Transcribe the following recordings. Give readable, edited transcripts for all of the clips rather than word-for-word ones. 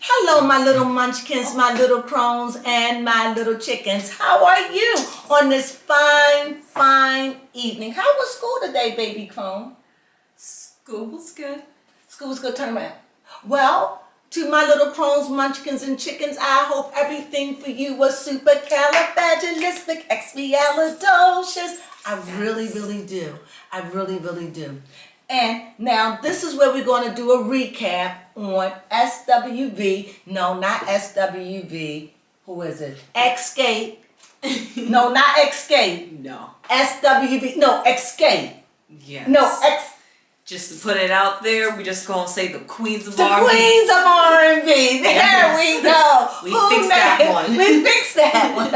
Hello, my little munchkins, my little crones, and my little chickens. How are you on this fine evening? How was school today, baby crone? School was good. School was good. Turn around. Well, to my little crones, munchkins, and chickens, I hope everything for you was supercalifragilisticexpialidocious. I really do. I really do. And now this is where we're going to do a recap on SWV. No, not SWV. Who is it? Escape. No, not Escape. No. SWV. No, Escape. Yes. No, Just to put it out there, we just gonna say the Queens of the R&B. Queens of R&B. There Yes. we go. We fixed that one. We fixed that one.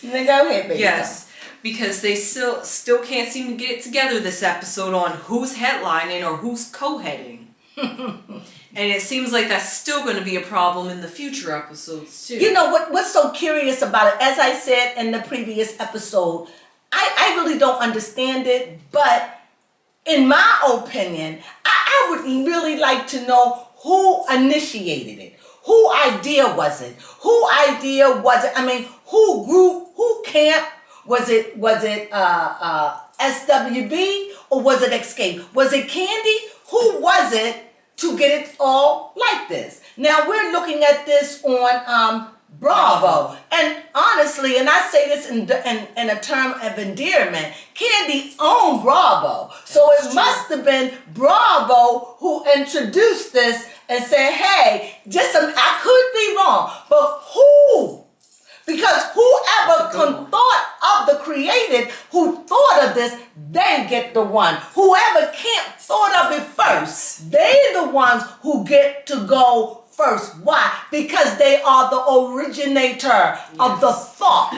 Then go ahead, baby. Yes. Because they still can't seem to get it together this episode on who's headlining or who's co-heading. And it seems like that's still going to be a problem in the future episodes too. You know what's so curious about it? As I said in the previous episode, I really don't understand it, but in my opinion, I would really like to know who initiated it. Who idea was it? I mean, who group, who camp? Was it SWB or was it Escape? Was it Candy? Who was it to get it all like this? Now we're looking at this on Bravo. And honestly, and I say this in a term of endearment, Candy owned Bravo. So it must have been Bravo who introduced this and said, hey, I could be wrong, but who? Because whoever thought of the created, who thought of this, they get the one. Whoever can't thought of it first, they're the ones who get to go first. Why? Because they are the originator of the thought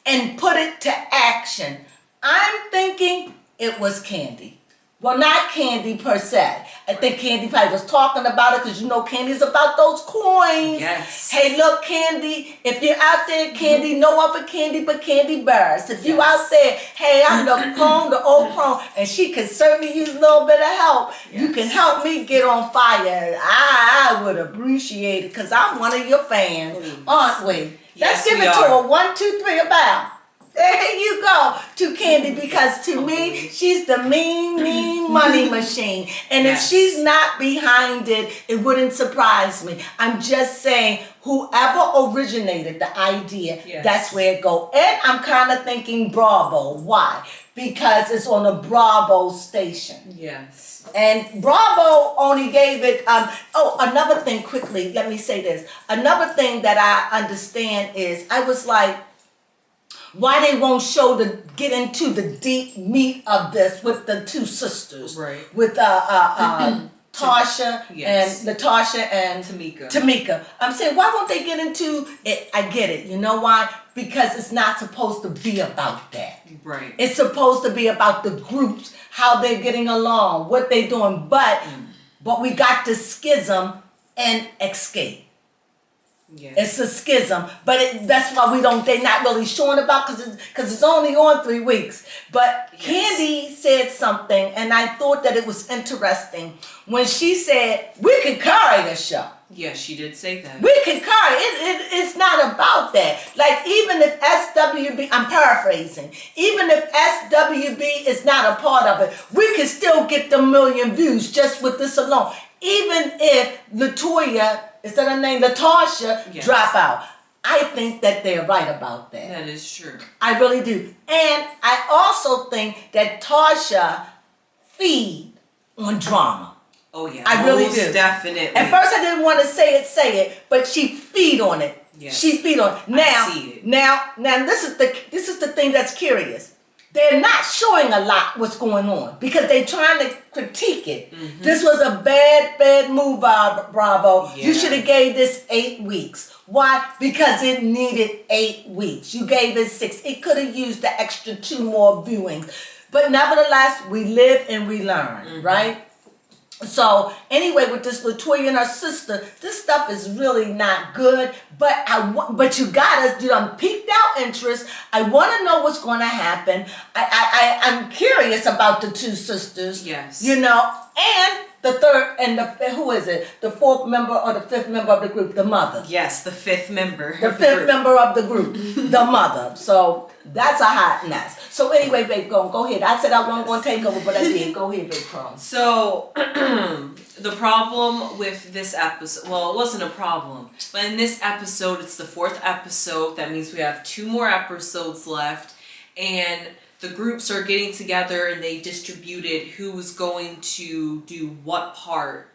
and put it to action. I'm thinking it was Candy. Well, not Candy per se. I think Candy probably was talking about it because you know Candy's about those coins. Yes. Hey, look, Candy, if you're out there, Candy, no other Candy but Candy Burrs. If you out there, hey, I'm the crone, the old crone, and she can certainly use a little bit of help. Yes. You can help me get on fire. I would appreciate it because I'm one of your fans, aren't we? Let's give it to her. 1, 2, 3, a bow. There you go to Candy, because to me, she's the mean money machine. And if she's not behind it, it wouldn't surprise me. I'm just saying, whoever originated the idea, that's where it goes. And I'm kind of thinking Bravo. Why? Because it's on a Bravo station. Yes. And Bravo only gave it, another thing quickly, let me say this. Another thing that I understand is, I was like, why they won't get into the deep meat of this with the two sisters, right? With Tocha and Natasha and Tamika. I'm saying, why won't they get into it? I get it. You know why? Because it's not supposed to be about that. Right. It's supposed to be about the groups, how they're getting along, what they're doing. But we got the schism and Escape. Yes. It's a schism, but that's why they're not really showing about, because it's only on 3 weeks. But Candy said something, and I thought that it was interesting when she said, we can carry the show. Yes, she did say that. We can carry it. It's not about that. Like, even if SWB, I'm paraphrasing, even if SWB is not a part of it, we can still get the 1 million views just with this alone. Even if Latoya, is that her name, Natasha, drop out. I think that they're right about that. That is true. I really do. And I also think that Tocha feed on drama. Oh, yeah. I really do. Definitely. At first I didn't want to say it, but she feed on it. Yes. She feed on it. Now, I see it. now this is the thing that's curious. They're not showing a lot what's going on because they're trying to critique it. Mm-hmm. This was a bad move by Bravo. Yeah. You should have gave this 8 weeks. Why? Because it needed 8 weeks. You gave it 6. It could have used the extra 2 more viewings. But nevertheless, we live and we learn, right? So anyway, with this Latoya and her sister, this stuff is really not good. But you got us. You done piqued our interest. I want to know what's going to happen. I'm curious about the two sisters. Yes. You know, and the third and who is it? The fourth member or the fifth member of the group? The mother. Yes, the fifth member. The fifth member of the group, the mother. So that's a hot mess. So anyway, babe, go ahead. I said I wasn't going to take over, but I did. Go ahead, babe, Crone. So the problem with this episode, well, it wasn't a problem, but in this episode, it's the fourth episode. That means we have 2 more episodes left, and the groups are getting together and they distributed who was going to do what part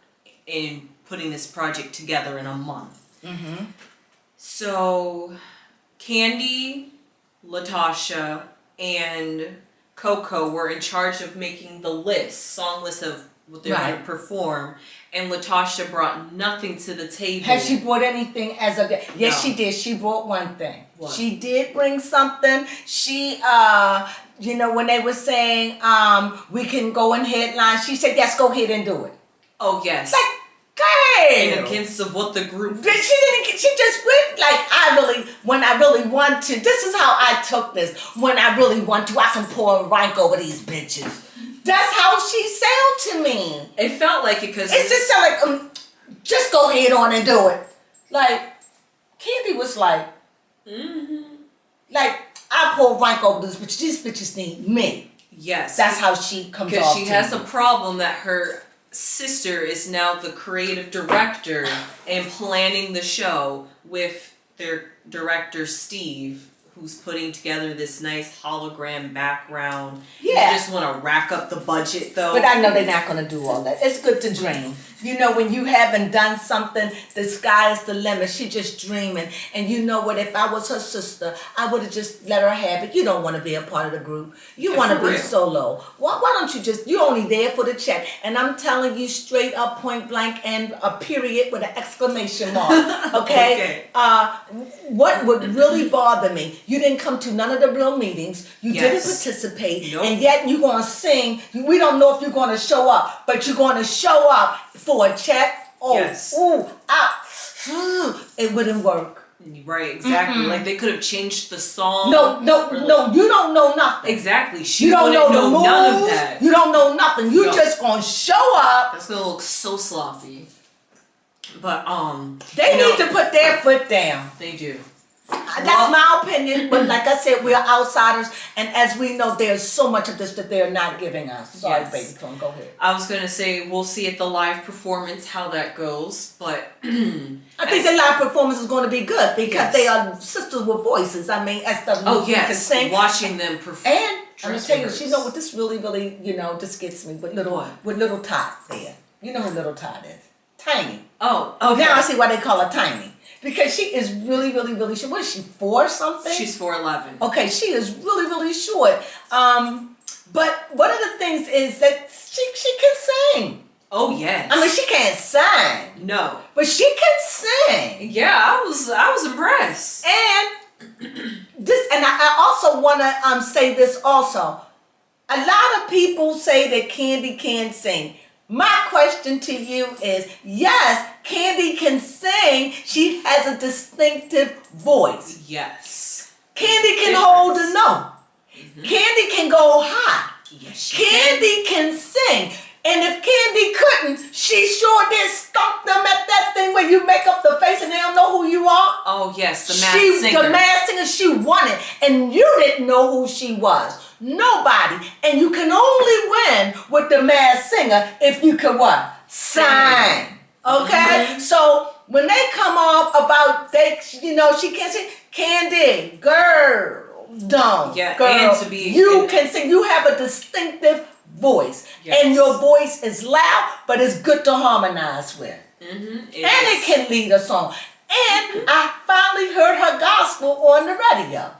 in putting this project together in a month. Mm-hmm. So Candy, Latasha, and Coko were in charge of making the song list of what they're going to perform, and Latasha brought nothing to the table. Has she brought anything as of yet? Yes, No. she did. She brought one thing. What? She did bring something. She, when they were saying, we can go in headline, she said, yes, go ahead and do it. Oh, yes. Like, in damn. against of what the group... She just went like, when I really want to, this is how I took this. When I really want to, I can pour a rank over these bitches. That's how she sound to me. It felt like it because... It just sound like, just go ahead on and do it. Like, Candy was like, like, I pour rank over this bitch. These bitches need me. Yes. That's how she comes off. Because she has me. a problem that her sister is now the creative director and planning the show with their director, Steve, who's putting together this nice hologram background. Yeah. You just want to rack up the budget, though. But I know they're not going to do all that. It's good to dream. You know, when you haven't done something, the sky is the limit. She just dreaming. And you know what? If I was her sister, I would have just let her have it. You don't want to be a part of the group. You want to be real. solo. Why don't you just, you're only there for the check. And I'm telling you straight up, point blank, and a period with an exclamation mark. Okay? What would really bother me, you didn't come to none of the real meetings. You didn't participate. Nope. And yet you're going to sing. We don't know if you're going to show up, but you're going to show up for a check. Oh, Yes. ooh, ah, it wouldn't work. Right, exactly. Like they could have changed the song. No, you don't know nothing. Exactly. She You don't wouldn't know the moves. none of that. You don't know nothing. You No. just gonna show up. That's gonna look so sloppy. But They need to put their foot down. They do. That's my opinion, but like I said, we're outsiders, and as we know, there's so much of this that they're not giving us. Sorry, Yes. baby, come go ahead. I was gonna say we'll see at the live performance how that goes, but I think the live performance is going to be good because Yes. they are sisters with voices. I mean, as the oh you can yes, sing. watching them perform. And I'm gonna tell you, rehearse. you know what this really, this gets me with little Tot there. You know who little Tot is? Tiny. Oh, okay. Now I see why they call her Tiny. Because she is really short. What is she, 4 something? She's 4'11". Okay, she is really short. But one of the things is that she can sing. Oh yes. I mean, she can't sing. No. But she can sing. Yeah, I was impressed. And I also want to say this also. A lot of people say that Candy can't sing. My question to you is, yes, Candy can sing. She has a distinctive voice. Yes. Candy can hold a note. Candy can go high. Yes, she Candy can sing. And if Candy couldn't, she sure did stunk them at that thing where you make up the face and they don't know who you are. Oh yes, the masked singer. The masked singer, she won it. And you didn't know who she was. Nobody. And you can only win with the masked singer if you can what? Sing. Okay? So when they come off about she can't sing. Candy, girl, don't. Yeah, girl, and to be you can sing. You have a distinctive voice. Yes. And your voice is loud, but it's good to harmonize with. It can lead a song. And I finally heard her gospel on the radio.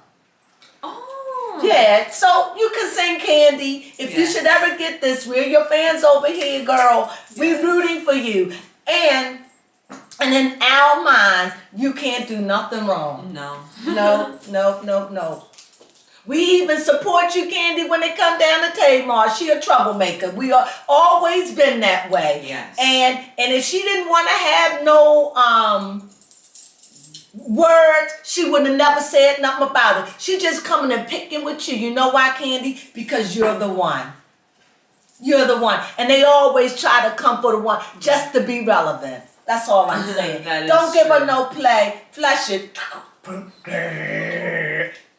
Oh. Yeah, so you can sing, Candy. If you should ever get this, we're your fans over here, girl. We're rooting for you. And in our minds, you can't do nothing wrong. No. No. We even support you, Candy, when it come down to Tamar. She a troublemaker. We are always been that way. Yes. And if she didn't want to have no words, she would have never said nothing about it. She just coming and picking with you. You know why, Candy? Because you're the one. You're the one. And they always try to come for the one just to be relevant. That's all I'm saying. Don't give her no play. Flush it.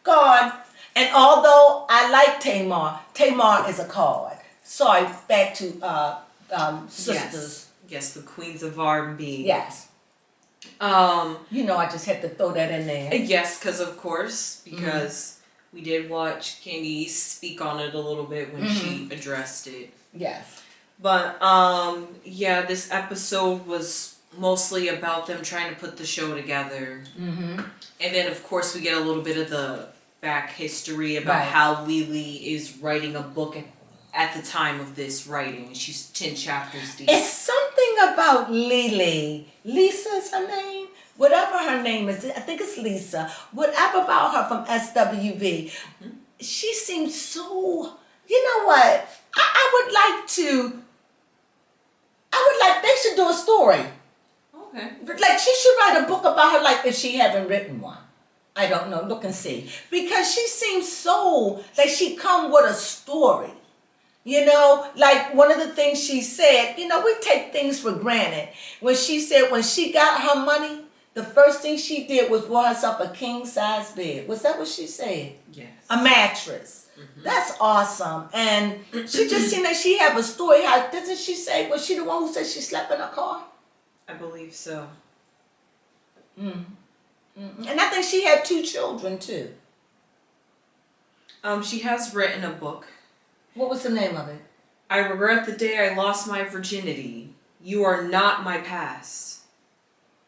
Gone. And although I like Tamar is a card. Sorry, back to sisters. Yes, the queens of R&B. Yes. I just had to throw that in there. Yes, because we did watch Candy speak on it a little bit when she addressed it. Yes. But this episode was mostly about them trying to put the show together. Mm-hmm. And then of course we get a little bit of the back history about how Lily is writing a book at the time of this writing. She's 10 chapters deep. It's something about Lily. Lisa's her name? Whatever her name is, I think it's Lisa. Whatever about her from SWV. Mm-hmm. She seems so, you know what? They should do a story. Okay. Like, she should write a book about her life if she haven't written one. I don't know. Look and see. Because she seems so, like she come with a story. Like one of the things she said, we take things for granted. When she said when she got her money, the first thing she did was bought herself a king-size bed. Was that what she said? Yes. A mattress. Mm-hmm. That's awesome. And she just seemed like she have a story. How doesn't she say, was she the one who said she slept in her car? I believe so. And I think she had 2 children too. She has written a book. What was the name of it? I regret the day I lost my virginity. You are not my past.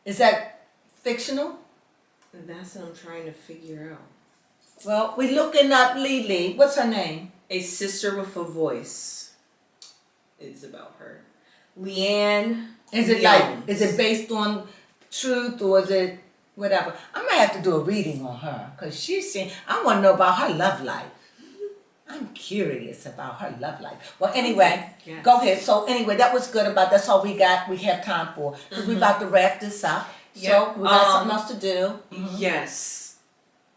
Is that fictional? That's what I'm trying to figure out. Well, we're looking up Lily. What's her name? A Sister with a Voice. It's about her. Leanne. Is it based on truth or is it whatever? I might have to do a reading on her because I want to know about her love life. I'm curious about her love life. Well, anyway, Go ahead. So anyway, that was good about, that's all we have time for. Because we're about to wrap this up. So we got something else to do. Mm-hmm. Yes.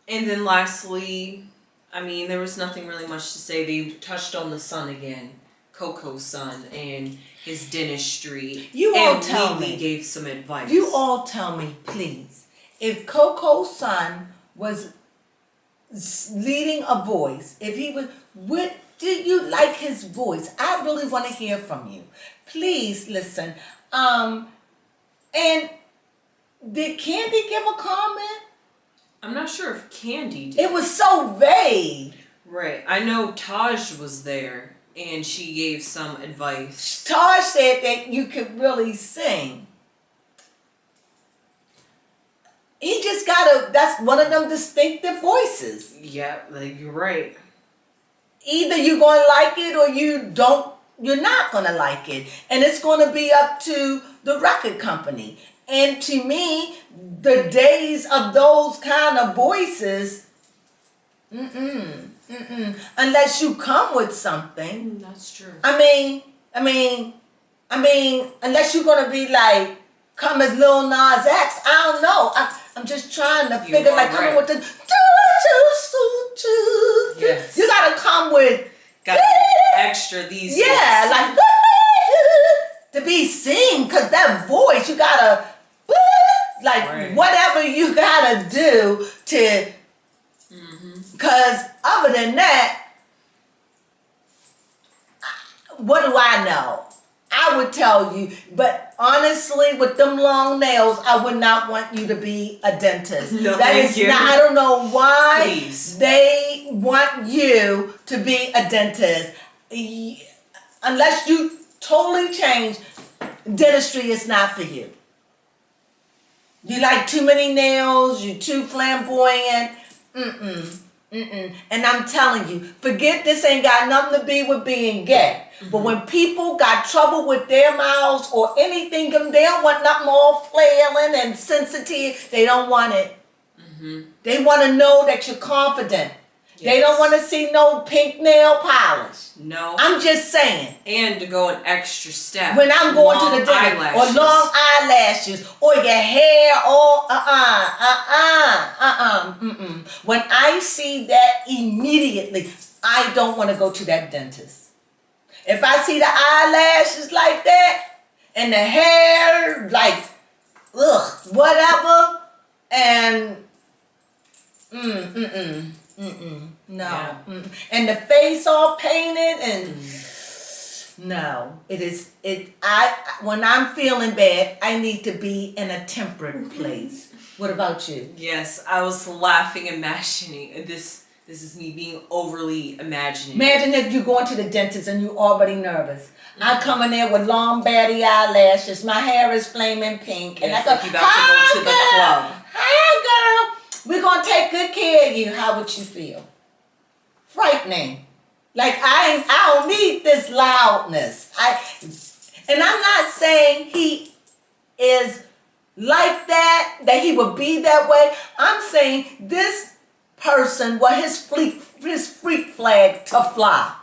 And then lastly, there was nothing really much to say. They touched on the son again. Coco's son and his dentistry. You all tell me. Gave some advice. You all tell me, please. If Coco's son was leading a voice, if he was, did you like his voice? I really want to hear from you. Please listen. And did Candy give a comment? I'm not sure if Candy did. It was so vague. Right. I know Taj was there and she gave some advice. Taj said that you could really sing. He just that's one of them distinctive voices. Yeah, you're right. Either you're going to like it or you're not going to like it. And it's going to be up to the record company. And to me, the days of those kind of voices, unless you come with something. That's true. Unless you're going to be like, come as Lil Nas X, I don't know. I'm just trying to figure, like, coming with the yes. You gotta come with extra these days. Like to be seen, cause that voice you gotta whatever you gotta do to. Cause other than that, what do I know? I would tell you, but honestly, with them long nails, I would not want you to be a dentist. No, that is you. not. I don't know why Please. They want you to be a dentist. Unless you totally change, dentistry is not for you. You like too many nails. You're too flamboyant. And I'm telling you, forget this ain't got nothing to do with being gay. But when people got trouble with their mouths or anything, they don't want nothing all flailing and sensitive. They don't want it. They want to know that you're confident. Yes. They don't want to see no pink nail polish. No. I'm just saying. And to go an extra step. When I'm going to the dentist, or long eyelashes, or your hair, or When I see that immediately, I don't want to go to that dentist. If I see the eyelashes like that and the hair like, ugh, whatever, and no, Yeah. and the face all painted and no, when I'm feeling bad, I need to be in a temperate place. What about you? Yes, I was laughing, imagining this. This is me being overly imaginative. Imagine if you going to the dentist and you already nervous. I come in there with long batty eyelashes. My hair is flaming pink, and I go, like you about to go to the club. Hi, girl. We're gonna take good care of you. How would you feel? Frightening. Like I don't need this loudness. And I'm not saying he is like that he would be that way. I'm saying this person his freak flag to fly.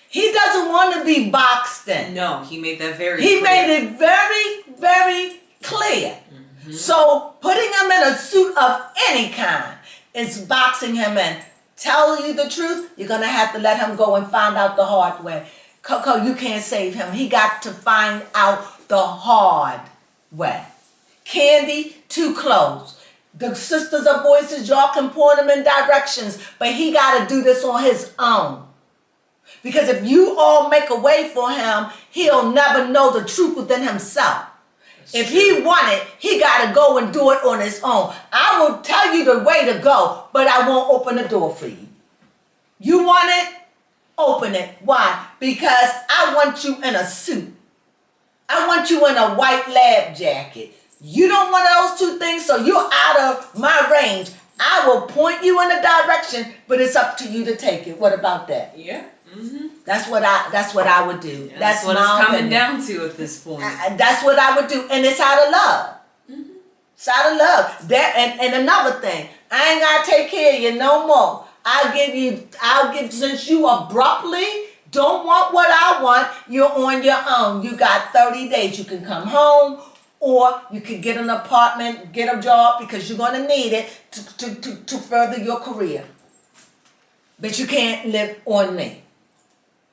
He doesn't want to be boxed in. No, he made that very He clear. made it very, very clear. Mm-hmm. So putting him in a suit of any kind is boxing him in. Tell you the truth, you're going to have to let him go and find out the hard way. Coko, you can't save him. He got to find out the hard way. Candy, too close. The sisters of voices, y'all can point him in directions, but he got to do this on his own. Because if you all make a way for him, he'll never know the truth within himself. If he want it, he got to go and do it on his own. I will tell you the way to go, but I won't open the door for you. You want it? Open it. Why? Because I want you in a suit. I want you in a white lab jacket. You don't want those two things, so you're out of my range. I will point you in a direction, but it's up to you to take it. What about that? Yeah. Mm-hmm. That's what I would do. Yeah, that's what my it's coming opinion. down to at this point. That's what I would do, and it's out of love. Mm-hmm. It's out of love. And another thing, I ain't gotta take care of you no more. I'll give since you abruptly don't want what I want. You're on your own. You got 30 days. You can come home, or you can get an apartment, get a job because you're gonna need it to further your career. But you can't live on me.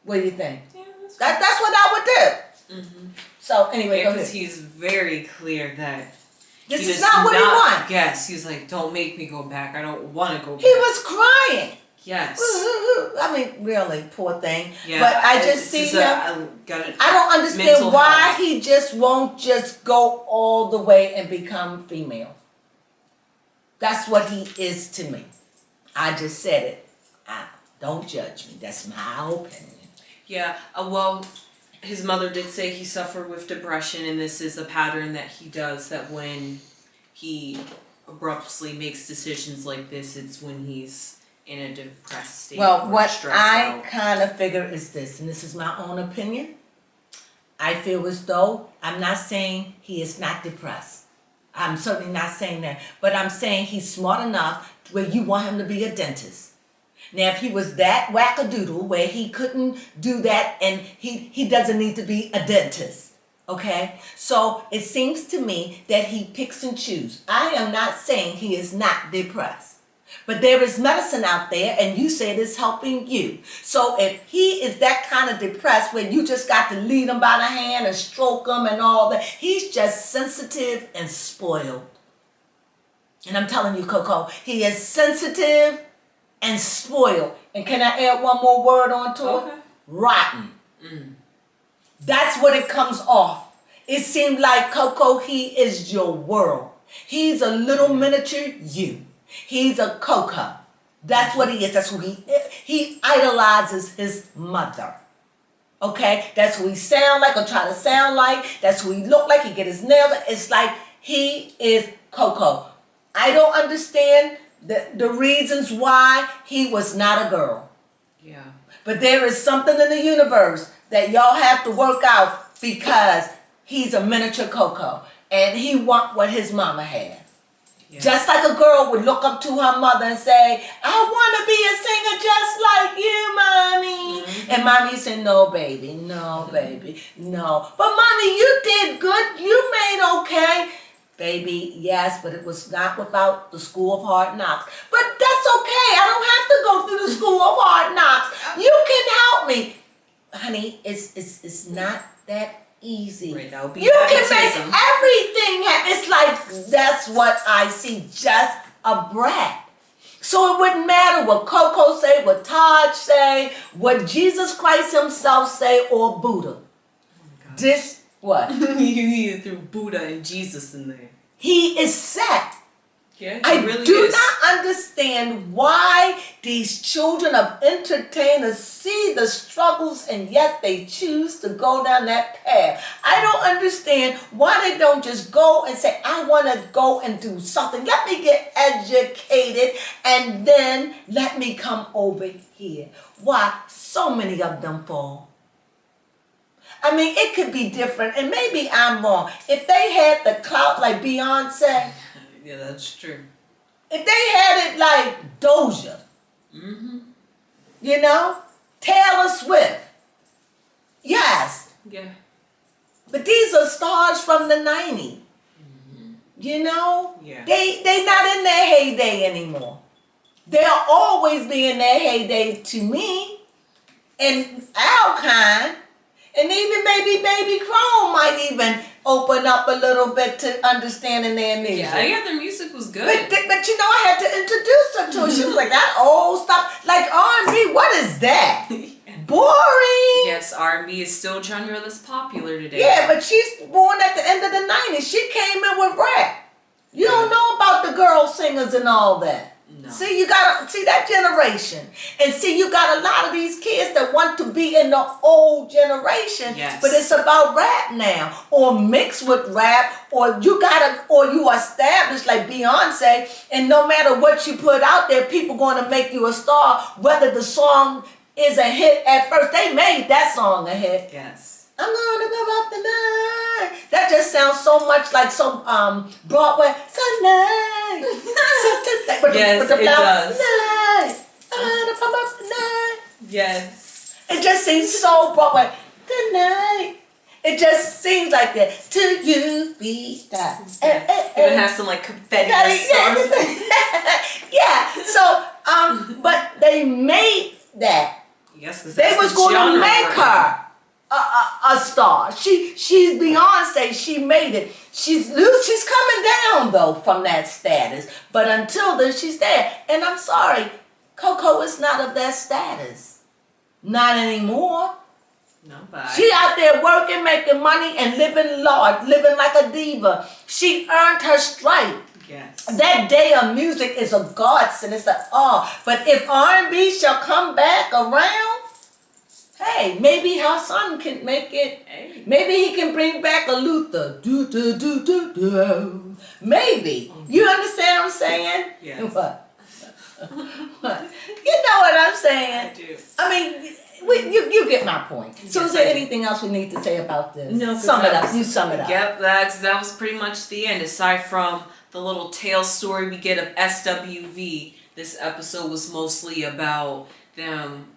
What do you think? Yeah, that's what I would do. Mm-hmm. So anyway, go ahead. Because he's very clear that this is not what he wants. Yes, he's like, don't make me go back. I don't want to go back. He was crying. Yes. I mean, really, poor thing. Yeah, but I just see him. I don't understand why he just won't just go all the way and become female. That's what he is to me. I just said it. Don't judge me. That's my opinion. Yeah, well, his mother did say he suffered with depression, and this is a pattern that he does, that when he abruptly makes decisions like this, it's when he's in a depressed state. Well, what I kind of figure is this, and this is my own opinion. I feel as though, I'm not saying he is not depressed. I'm certainly not saying that. But I'm saying he's smart enough where you want him to be a dentist. Now, if he was that wackadoodle where he couldn't do that and he doesn't need to be a dentist, okay? So it seems to me that he picks and chooses. I am not saying he is not depressed, but there is medicine out there and you said it's helping you. So if he is that kind of depressed where you just got to lead him by the hand and stroke him and all that, he's just sensitive and spoiled. And I'm telling you, Coko, he is sensitive and spoiled. And can I add one more word onto it? Rotten. Mm. That's what it comes off. It seemed like, Coko, he is your world. He's a little miniature you. He's a Coko. That's what he is. That's who he is. He idolizes his mother. Okay? That's who he sound like or try to sound like. That's who he look like. He get his nails. It's like he is Coko. I don't understand the reasons why he was not a girl. Yeah. But there is something in the universe that y'all have to work out because he's a miniature Coko and he want what his mama had. Yeah. Just like a girl would look up to her mother and say, I want to be a singer just like you, mommy. Mm-hmm. And mommy said, no, baby, no. But mommy, you did good. You made okay. Baby, yes, but it was not without the school of hard knocks. But that's okay. I don't have to go through the school of hard knocks. You can help me. honey, it's not that easy. Right, that would be you can nepotism. make everything happen. It's like, that's what I see, just a brat. So it wouldn't matter what Coko say, what Taj say, what Jesus Christ himself say, or Buddha. Oh This, what? You threw Buddha and Jesus in there. He is set. Yeah, I really do is. not understand why these children of entertainers see the struggles and yet they choose to go down that path. I don't understand why they don't just go and say, I want to go and do something. Let me get educated and then let me come over here. Why? So many of them fall. I mean, it could be different, and maybe I'm wrong. If they had the clout like Beyonce, yeah, that's true. if they had it like Doja, you know, Taylor Swift, yes. Yeah. But these are stars from the 90s, you know? Yeah. They not in their heyday anymore. They'll always be in their heyday to me, and our kind. And even maybe Baby Crone might even open up a little bit to understanding their music. Yeah, their music was good. But you know, I had to introduce her to it. She was like, that old stuff, like R&B, what is that? Boring. Yes, R&B is still a genre that's popular today. Yeah, but she's born at the end of the 90s. She came in with rap. You don't know about the girl singers and all that. No. See, you gotta see that generation. And see, you got a lot of these kids that want to be in the old generation. Yes. But it's about rap now. Or mixed with rap. Or you are established like Beyonce. And no matter what you put out there, people gonna make you a star. Whether the song is a hit at first. They made that song a hit. Yes. I'm gonna go up the night. That just sounds so much like some Broadway. Tonight. Yes, it does. Tonight. I'm gonna pump up tonight. Yes. It just seems so Broadway. Tonight. It just seems like that. To you be that. Even has some like confetti. Yeah. So but they made that. Yes, because They was going to make her a star. She's Beyonce. She made it. She's coming down though from that status. But until then, she's there. And I'm sorry, Coko is not of that status. Not anymore. No, but She out there working, making money, and living large, living like a diva. She earned her stripe. yes. That day of music is a godsend. It's like, but if R&B shall come back around, hey, maybe her son can make it. Hey. Maybe he can bring back a Luther. Do, do, do, do, do. Maybe. You understand what I'm saying? Yes. What? What? You know what I'm saying? I do. I mean, you get my point. So Yes, is there I do. anything else we need to say about this? No, 'cause Sum it that up. You sum it up. Yep, that was pretty much the end. Aside from the little tale story we get of SWV, this episode was mostly about them,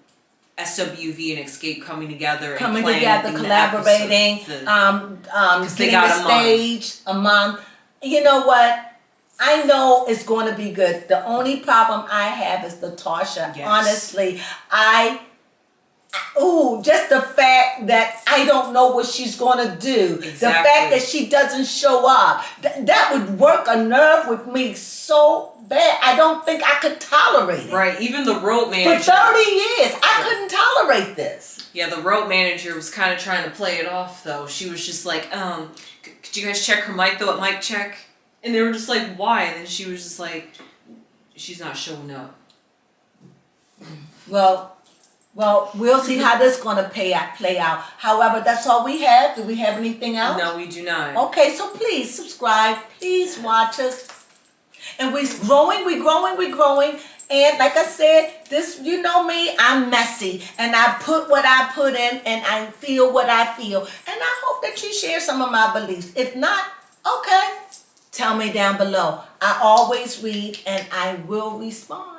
SWV and Escape coming together, Coming and together, planning the collaborating, episode. They getting got the a month. stage a month. You know what? I know it's going to be good. The only problem I have is the Tocha. Yes. Honestly, just the fact that I don't know what she's going to do. Exactly. The fact that she doesn't show up. That would work a nerve with me so bad. I don't think I could tolerate it. Right, even the road For manager. 30 years, I couldn't tolerate this. Yeah, the road manager was kind of trying to play it off, though. She was just like, could you guys check her mic, though, at mic check? And they were just like, why? And then she was just like, she's not showing up. Well, we'll see how this is going to play out. However, that's all we have. Do we have anything else? No, we do not. Okay, so please subscribe. Please watch us. And we're growing. And like I said, this, you know me, I'm messy. And I put what I put in and I feel what I feel. And I hope that you share some of my beliefs. If not, okay, tell me down below. I always read and I will respond.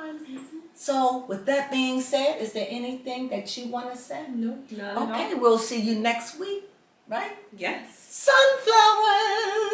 So with that being said, is there anything that you want to say? No, not at all. Okay, we'll see you next week, right? Yes. Sunflower.